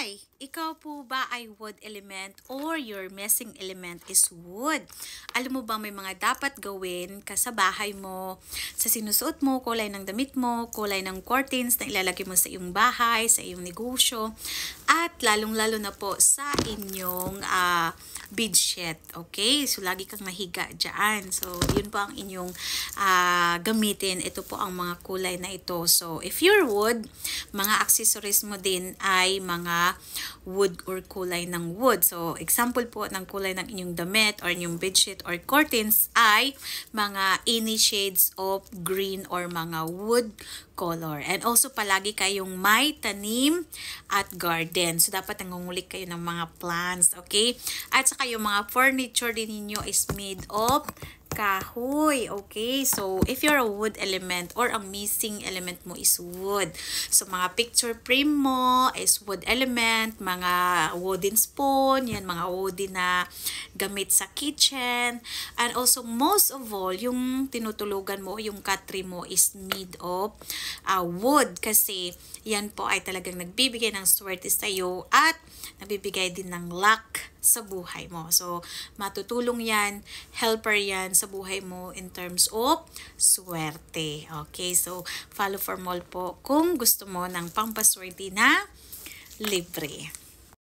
Hi! Ikaw po ba ay wood element or your missing element is wood? Alam mo ba may mga dapat gawin ka sa bahay mo, sa sinusuot mo, kulay ng damit mo, kulay ng curtains na ilalagay mo sa iyong bahay, sa iyong negosyo, at lalong-lalo na po sa inyong bedsheet. Okay? So, lagi kang mahiga dyan. So, yun po ang inyong gamitin. Ito po ang mga kulay na ito. So, if you're wood, mga accessories mo din ay mga wood or kulay ng wood. So, example po ng kulay ng inyong damit or inyong bedsheet or curtains ay mga any shades of green or mga wood color. And also, palagi kayong may tanim at garden. So, dapat nangungulik kayo ng mga plants. Okay? At saka yung mga furniture din ninyo is made of kahoy. Okay, so if you're a wood element or ang missing element mo is wood. So mga picture frame mo is wood element, mga wooden spoon, yan mga wooden na gamit sa kitchen. And also most of all, yung tinutulugan mo, yung katri mo is made of wood kasi yan po ay talagang nagbibigay ng swerte sa iyo at nagbibigay din ng luck sa buhay mo. So, matutulong yan, helper yan sa buhay mo in terms of swerte. Okay, so follow for more po kung gusto mo ng pampaswerte na libre.